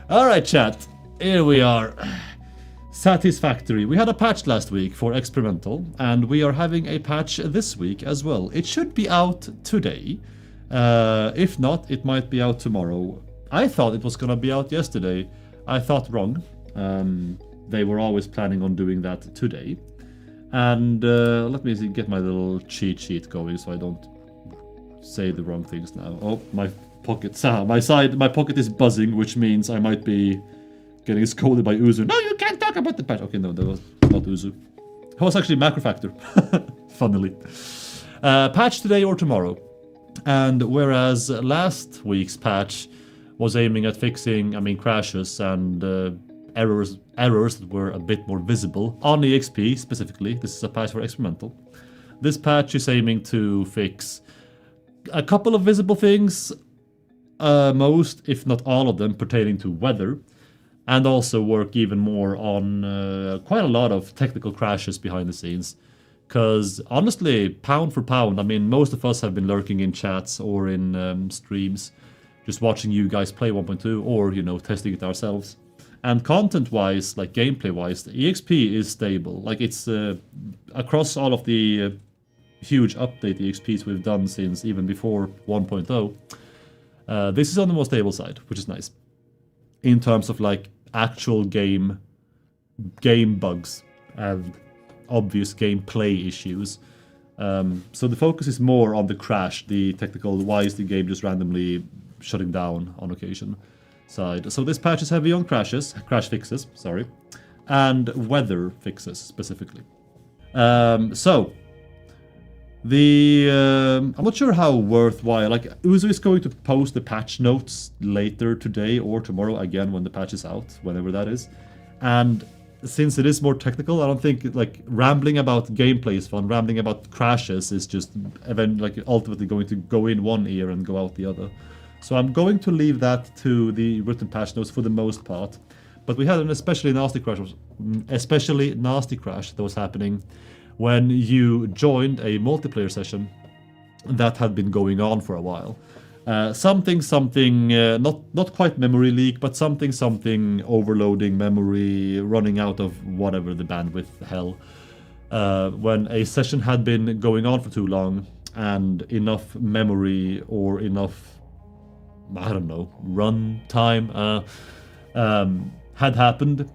Alright, chat. Here we are. Satisfactory. We had a patch last week for experimental, and we are having a patch this week as well. It should be out today. If not, it might be out tomorrow. I thought it was gonna be out yesterday. I thought wrong. They were always planning on doing that today. And let me get my little cheat sheet going so I don't say the wrong things now. Oh, my pocket. My pocket is buzzing, which means I might be getting scolded by Uzu. No, you can't talk about the patch. Okay, no, that was not Uzu. It was actually Macrofactor, funnily. Patch today or tomorrow. And whereas last week's patch was aiming at fixing, crashes and errors that were a bit more visible on EXP specifically. This is a patch for experimental. This patch is aiming to fix a couple of visible things, most, if not all of them, pertaining to weather, and also work even more on quite a lot of technical crashes behind the scenes. Because honestly, pound for pound, most of us have been lurking in chats or in streams, just watching you guys play 1.2 or, testing it ourselves. And content-wise, like gameplay-wise, the EXP is stable. Like, it's across all of the huge update EXPs we've done since even before 1.0. This is on the more stable side, which is nice. In terms of, like, actual game bugs and obvious gameplay issues. So the focus is more on the crash, the technical, why is the game just randomly shutting down on occasion side. So this patch is heavy on crash fixes, and weather fixes specifically. So I'm not sure how worthwhile, like Uzu is going to post the patch notes later today or tomorrow, again when the patch is out, whenever that is. And since it is more technical, I don't think like rambling about gameplay is fun. Rambling about crashes is just ultimately going to go in one ear and go out the other. So I'm going to leave that to the written patch notes for the most part. But we had an especially nasty crash that was happening when you joined a multiplayer session that had been going on for a while. Something, not quite memory leak, but something overloading memory, running out of whatever the bandwidth hell. When a session had been going on for too long and enough memory or enough, run time had happened.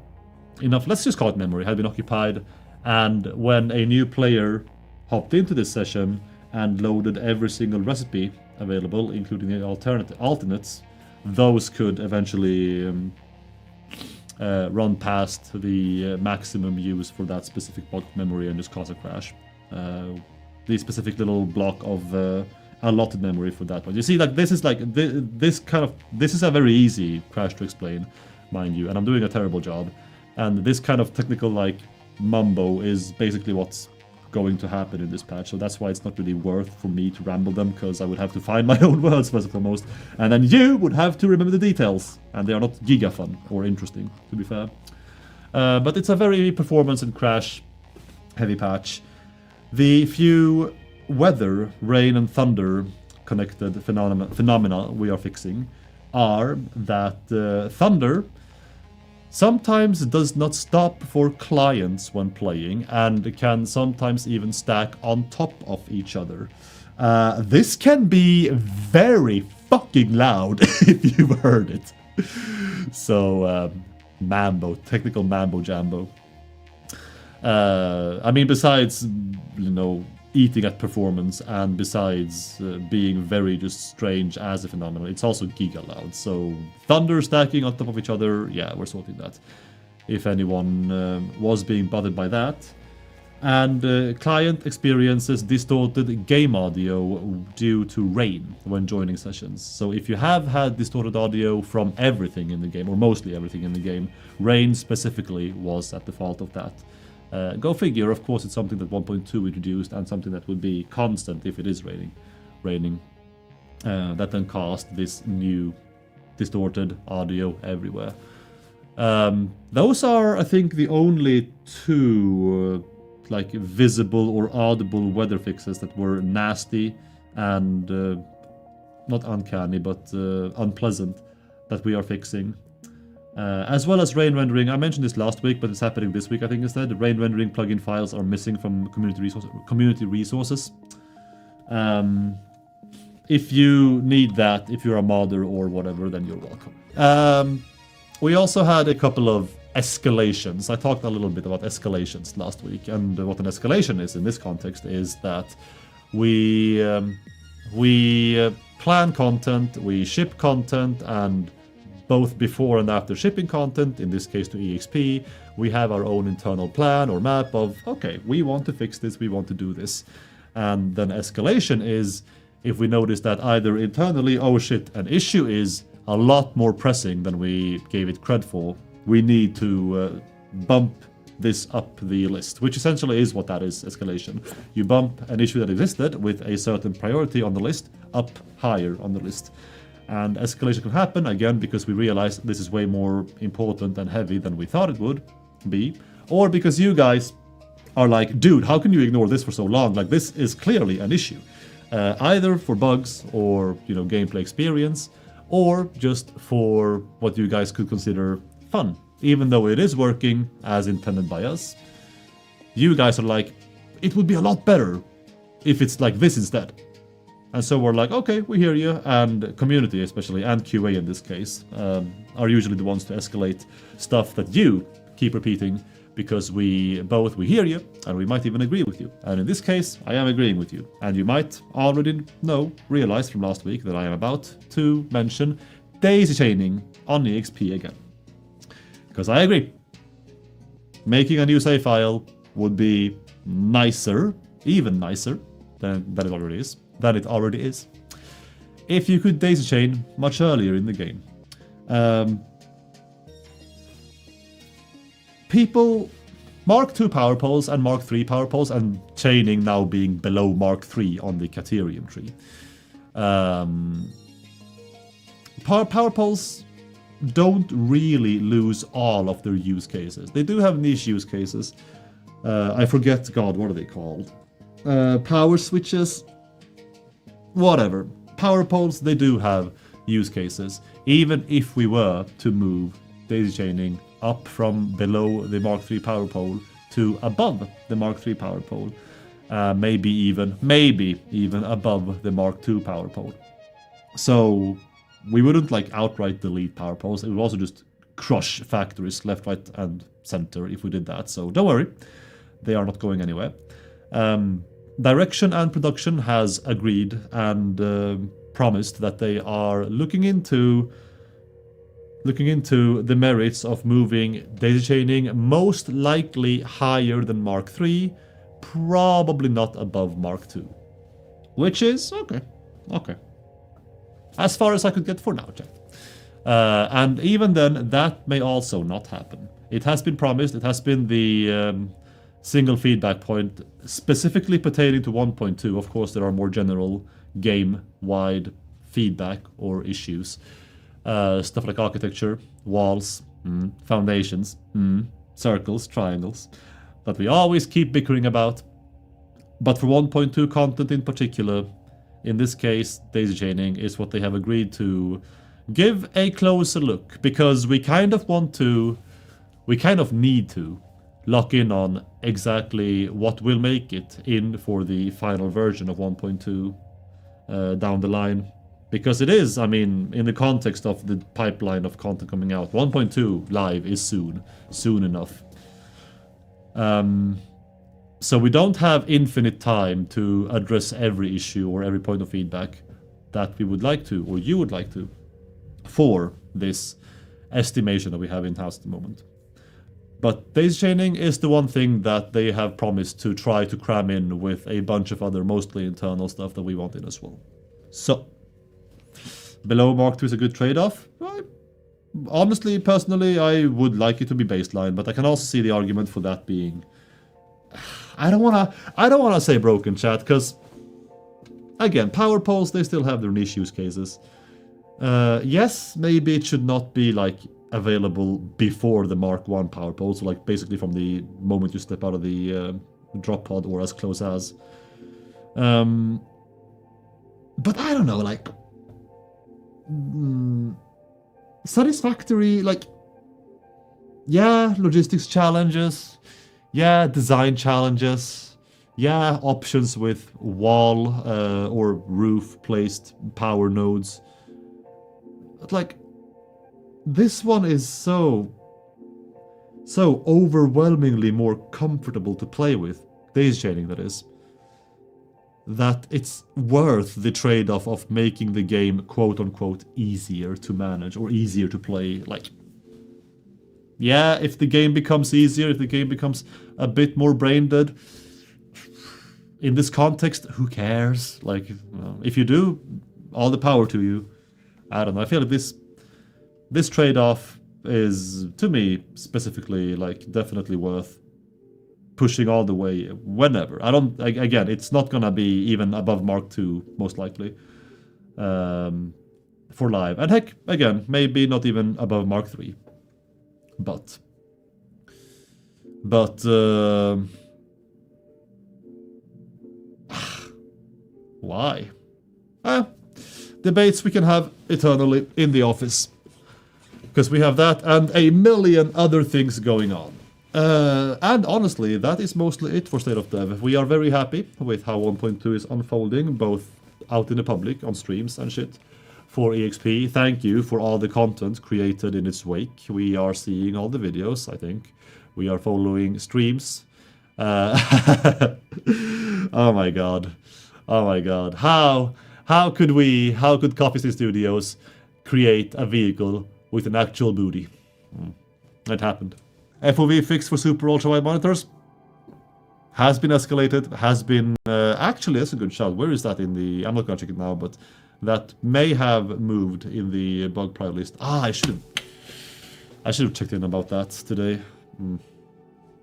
Enough, let's just call it memory, had been occupied. And when a new player hopped into this session and loaded every single recipe available, including the alternates, those could eventually run past the maximum use for that specific block of memory and just cause a crash. The specific little block of allotted memory for that one. You see, like this is a very easy crash to explain, mind you, and I'm doing a terrible job. And this kind of technical like mumbo is basically what's going to happen in this patch, so that's why it's not really worth for me to ramble them, because I would have to find my own words first and foremost, and then you would have to remember the details, and they are not giga fun or interesting, to be fair. But it's a very performance and crash heavy patch. The few weather, rain and thunder connected phenomena we are fixing are that thunder sometimes does not stop for clients when playing and can sometimes even stack on top of each other. This can be very fucking loud if you've heard it. So, technical mambo jambo. Besides, eating at performance and besides being very just strange as a phenomenon, it's also giga loud. So thunder stacking on top of each other, yeah, we're sorting that. If anyone was being bothered by that. And client experiences distorted game audio due to rain when joining sessions. So if you have had distorted audio from everything in the game, or mostly everything in the game, rain specifically was at the fault of that. Go figure, of course it's something that 1.2 introduced and something that would be constant if it is raining. That then caused this new distorted audio everywhere. Those are, I think, the only two visible or audible weather fixes that were nasty and not uncanny, but unpleasant that we are fixing. As well as rain rendering. I mentioned this last week, but it's happening this week, I think, instead. The rain rendering plugin files are missing from community resources. If you need that, if you're a modder or whatever, then you're welcome. We also had a couple of escalations. I talked a little bit about escalations last week, and what an escalation is in this context is that we plan content, we ship content, and both before and after shipping content, in this case to EXP, we have our own internal plan or map of, okay, we want to fix this, we want to do this. And then escalation is if we notice that either internally, oh shit, an issue is a lot more pressing than we gave it cred for, we need to bump this up the list, which essentially is what that is, escalation. You bump an issue that existed with a certain priority on the list up higher on the list. And escalation can happen, again, because we realize this is way more important and heavy than we thought it would be, or because you guys are like, dude, how can you ignore this for so long? Like, this is clearly an issue. Either for bugs or, gameplay experience, or just for what you guys could consider fun. Even though it is working as intended by us, you guys are like, it would be a lot better if it's like this instead. And so we're like, okay, we hear you, and community especially, and QA in this case, are usually the ones to escalate stuff that you keep repeating, because we hear you, and we might even agree with you. And in this case, I am agreeing with you. And you might already realize from last week that I am about to mention daisy chaining on EXP again. Because I agree. Making a new save file would be nicer, even nicer, than it already is. If you could daisy chain much earlier in the game. People, Mark II power poles and Mark III power poles, and chaining now being below Mark III on the Caterium tree. Power poles don't really lose all of their use cases. They do have niche use cases. I forget, God, what are they called? Power switches? Whatever. Power poles, they do have use cases. Even if we were to move daisy chaining up from below the Mark III power pole to above the Mark III power pole. Maybe even above the Mark II power pole. So we wouldn't outright delete power poles. It would also just crush factories left, right, and center if we did that. So don't worry, they are not going anywhere. Direction and production has agreed and promised that they are looking into the merits of moving daisy chaining most likely higher than Mark III, probably not above Mark II. Which is okay. As far as I could get for now, Jack. And even then, that may also not happen. It has been promised, it has been the single feedback point, specifically pertaining to 1.2. Of course, there are more general game-wide feedback or issues. Stuff like architecture, walls, foundations, circles, triangles, that we always keep bickering about. But for 1.2 content in particular, in this case, daisy chaining is what they have agreed to give a closer look, because we kind of need to lock in on exactly what will make it in for the final version of 1.2 down the line. Because it is, in the context of the pipeline of content coming out, 1.2 live is soon enough. So we don't have infinite time to address every issue or every point of feedback that we would like to, or you would like to, for this estimation that we have in-house at the moment. But daisy chaining is the one thing that they have promised to try to cram in with a bunch of other mostly internal stuff that we want in as well. So, below Mark II is a good trade-off. Honestly, personally, I would like it to be baseline, but I can also see the argument for that being... I don't wanna say broken, chat, because again, power poles, they still have their niche use cases. Yes, maybe it should not be available before the Mark I power pole, so basically from the moment you step out of the drop pod or as close as. But I don't know, Satisfactory, yeah, logistics challenges, yeah, design challenges, yeah, options with wall or roof placed power nodes. But like, this one is so overwhelmingly more comfortable to play with, daisy chaining that is, that it's worth the trade-off of making the game quote-unquote easier to manage or easier to play. Like, yeah, if the game becomes easier, if the game becomes a bit more brain dead, in this context, who cares? Like, well, if you do, all the power to you. I don't know. I feel like this trade-off is, to me specifically, like definitely worth pushing all the way whenever. I don't. Again, it's not gonna be even above Mark II, most likely, for live. And heck, again, maybe not even above Mark III. But why? Debates we can have eternally in the office. Because we have that and a million other things going on. And honestly, that is mostly it for State of Dev. We are very happy with how 1.2 is unfolding, both out in the public, on streams and shit. For EXP, thank you for all the content created in its wake. We are seeing all the videos, I think. We are following streams. Oh my god. Oh my god. How could Coffee Stain Studios create a vehicle with an actual booty? It happened. FOV fix for super ultra wide monitors has been escalated, has been actually, that's a good shout. Where is that in the, I'm not gonna check it now, but that may have moved in the bug prior list. I should have checked in about that today.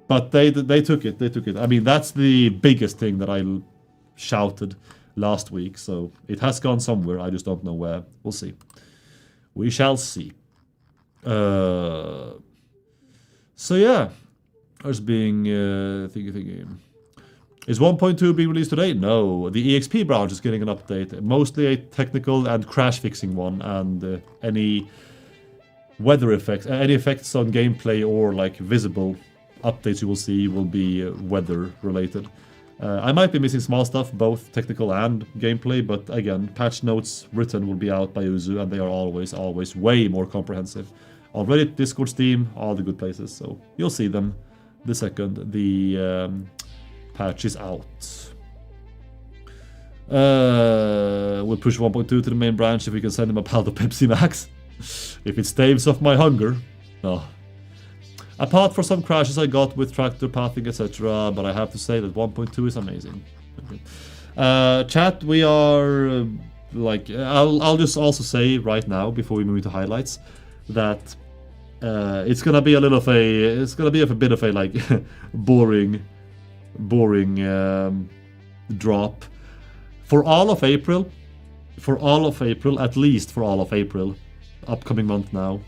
But they took it. I mean, that's the biggest thing that I shouted last week, so it has gone somewhere. I just don't know where. We'll see. We shall see. So yeah, I was being thinking. Is 1.2 being released today? No, the EXP branch is getting an update, mostly a technical and crash fixing one, and any weather effects, any effects on gameplay or like visible updates you will see will be weather related. I might be missing small stuff, both technical and gameplay, but again, patch notes written will be out by Uzu, and they are always way more comprehensive. On Reddit, Discord, Steam, all the good places, so you'll see them the second the patch is out. We'll push 1.2 to the main branch if we can send him a pal of Pepsi Max. If it staves off my hunger. No. Apart from some crashes I got with tractor pathing, etc., but I have to say that 1.2 is amazing. Chat, we are like, I'll just also say right now before we move into highlights that it's gonna be a little of a, it's gonna be a bit of a like boring drop for all of April. At least for all of April, upcoming month now.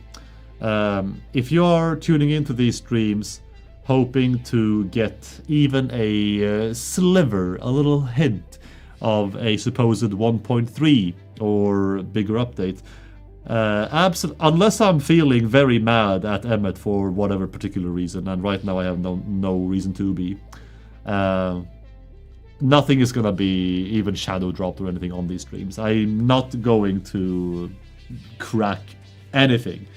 If you are tuning into these streams hoping to get even a sliver, a little hint of a supposed 1.3 or bigger update, unless I'm feeling very mad at Emmet for whatever particular reason, and right now I have no reason to be, nothing is gonna be even shadow dropped or anything on these streams. I'm not going to crack anything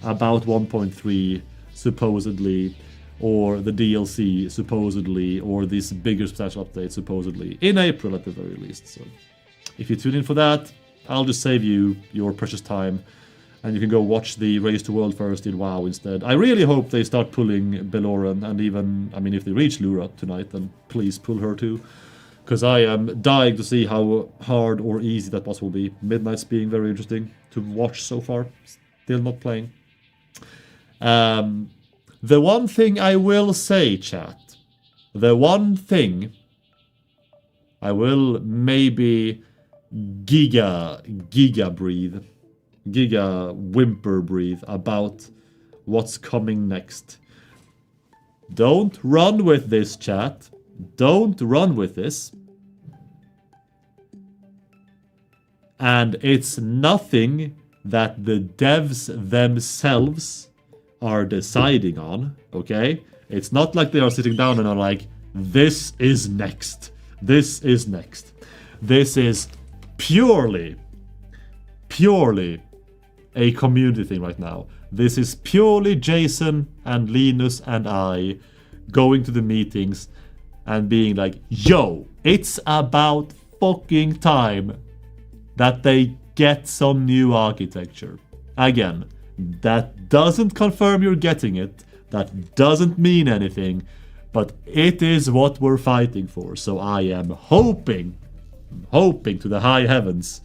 about 1.3 supposedly, or the DLC supposedly, or this bigger special update supposedly, in April at the very least. So if you tune in for that, I'll just save you your precious time, and you can go watch the Race to World First in WoW instead. I really hope they start pulling Beloran, and even, I mean, if they reach Lura tonight, then please pull her too, because I am dying to see how hard or easy that boss will be. Midnight's being very interesting to watch so far, still not playing. The one thing I will say, chat, the one thing I will maybe giga whimper breathe about what's coming next. Don't run with this, chat. Don't run with this. And it's nothing that the devs themselves are deciding on, okay? It's not like they are sitting down and are like, this is next. This is next. This is purely a community thing right now. This is purely Jason and Linus and I going to the meetings and being like, yo, it's about fucking time that they get some new architecture. Again, that doesn't confirm you're getting it. That doesn't mean anything. But it is what we're fighting for. So I am hoping to the high heavens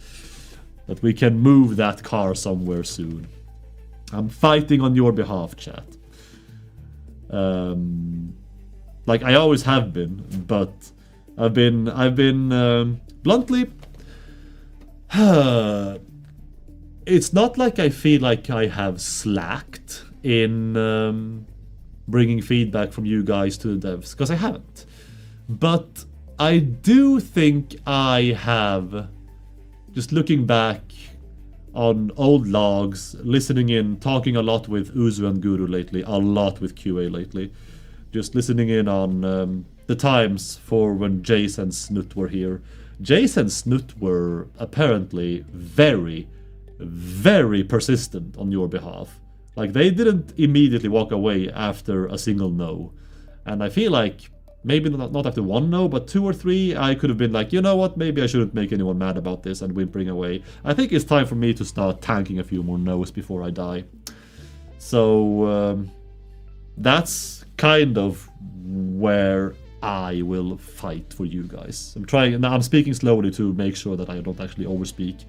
that we can move that car somewhere soon. I'm fighting on your behalf, chat. Like I always have been, but I've been bluntly. It's not like I feel like I have slacked in bringing feedback from you guys to the devs, because I haven't. But I do think I have, just looking back on old logs, listening in, talking a lot with Uzu and Guru lately, a lot with QA lately, just listening in on the times for when Jace and Snoot were here. Jace and Snoot were apparently very, very persistent on your behalf. Like, they didn't immediately walk away after a single no. And I feel like, maybe not after one no, but 2 or 3, I could have been like, you know what, maybe I shouldn't make anyone mad about this and whimpering away. I think it's time for me to start tanking a few more no's before I die. So, that's kind of where I will fight for you guys. I'm speaking slowly to make sure that I don't actually overspeak.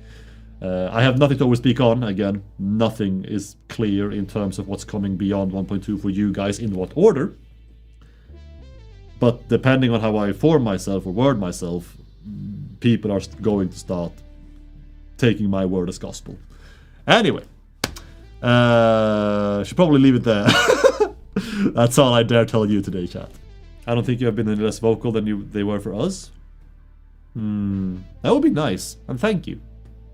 I have nothing to overspeak on. Again, nothing is clear in terms of what's coming beyond 1.2 for you guys in what order. But depending on how I form myself or word myself, people are going to start taking my word as gospel. Anyway, should probably leave it there. That's all I dare tell you today, chat. I don't think you have been any less vocal than they were for us. That would be nice, and thank you.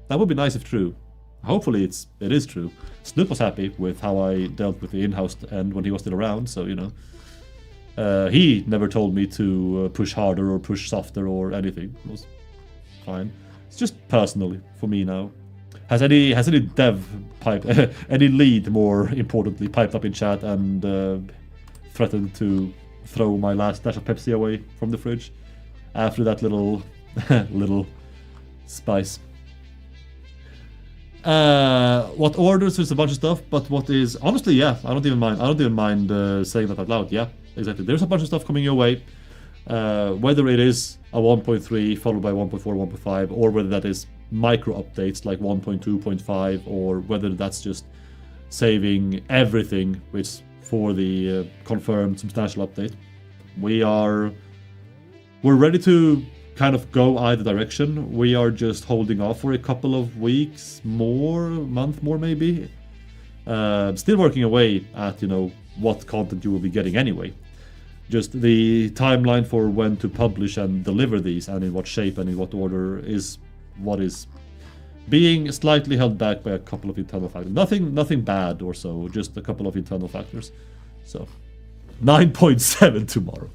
That would be nice if true. Hopefully it is true. Snoop was happy with how I dealt with the in-house end when he was still around, so, you know. He never told me to push harder or push softer or anything. It was fine. It's just personally for me now. Has any dev any lead, more importantly, piped up in chat and threatened to throw my last dash of Pepsi away from the fridge after that little spice? What orders? There's a bunch of stuff, but what is honestly, yeah, I don't even mind saying that out loud. Yeah, exactly. There's a bunch of stuff coming your way. Whether it is a 1.3 followed by 1.4, 1.5, or whether that is micro updates like 1.2.5, or whether that's just saving everything, which for the confirmed substantial update. We're ready to kind of go either direction. We are just holding off for a couple of weeks more, month more maybe. Still working away at, you know, what content you will be getting anyway. Just the timeline for when to publish and deliver these, and in what shape and in what order, is what is being slightly held back by a couple of internal factors. Nothing bad or so, just a couple of internal factors. So 9.7 tomorrow.